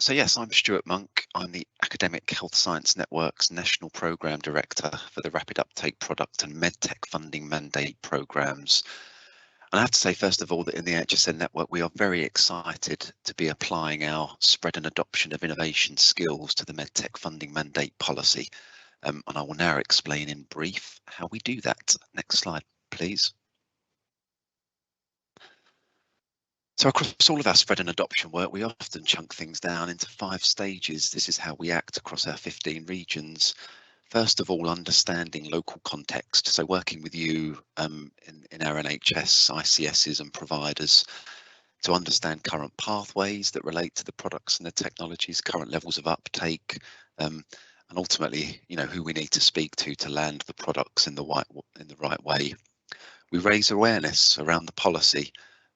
So yes, I'm Stuart Monk. I'm the Academic Health Science Network's National Programme Director for the Rapid Uptake Product and MedTech Funding Mandate programmes. And I have to say, first of all, that in the AHSN network, we are very excited to be applying our spread and adoption of innovation skills to the MedTech Funding Mandate policy. And I will now explain in brief how we do that. Next slide, please. So across all of our spread and adoption work, we often chunk things down into 5 stages. This is how we act across our 15 regions. First of all, understanding local context. So working with you in our NHS, ICSs and providers to understand current pathways that relate to the products and the technologies, current levels of uptake, and ultimately, who we need to speak to land the products in the right way. We raise awareness around the policy.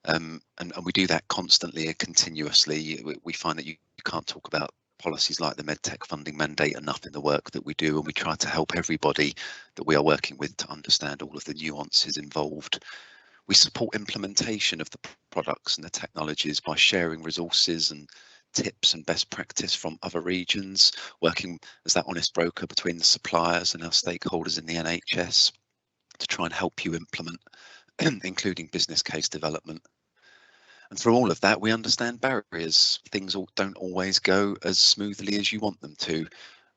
And we do that constantly and continuously. We find that you can't talk about policies like the MedTech funding mandate enough in the work that we do, and we try to help everybody that we are working with to understand all of the nuances involved. We support implementation of the products and the technologies by sharing resources and tips and best practice from other regions, working as that honest broker between the suppliers and our stakeholders in the NHS to try and help you implement, including business case development. And through all of that, we understand barriers. Things don't always go as smoothly as you want them to.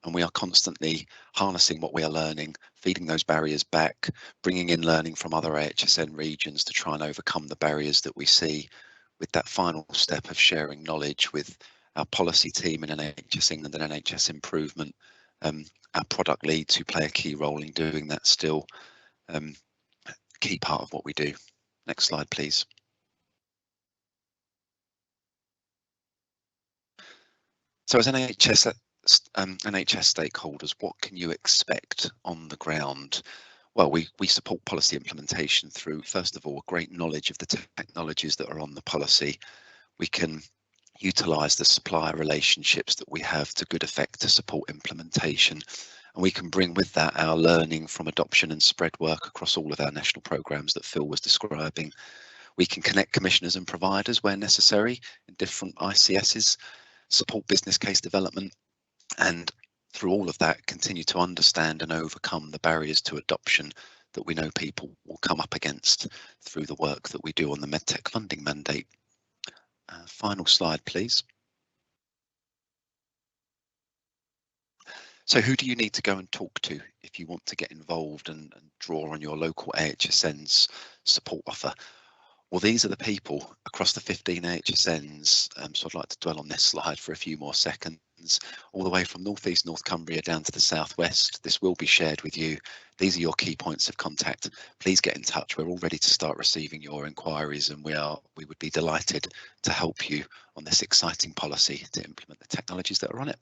And we are constantly harnessing what we are learning, feeding those barriers back, bringing in learning from other AHSN regions to try and overcome the barriers that we see, with that final step of sharing knowledge with our policy team in NHS England and NHS Improvement, our product leads who play a key role in doing that still. Key part of what we do. Next slide, please. So as NHS stakeholders, what can you expect on the ground? Well, we support policy implementation through, first of all, great knowledge of the technologies that are on the policy. We can utilise the supplier relationships that we have to good effect to support implementation. And we can bring with that our learning from adoption and spread work across all of our national programmes that Phil was describing. We can connect commissioners and providers where necessary in different ICSs, support business case development, and through all of that continue to understand and overcome the barriers to adoption that we know people will come up against through the work that we do on the MedTech funding mandate. Final slide, please. So who do you need to go and talk to if you want to get involved and draw on your local AHSN's support offer? Well, these are the people across the 15 AHSNs, so I'd like to dwell on this slide for a few more seconds, all the way from North East North Cumbria down to the Southwest. This will be shared with you. These are your key points of contact. Please get in touch. We're all ready to start receiving your inquiries, and we would be delighted to help you on this exciting policy to implement the technologies that are on it.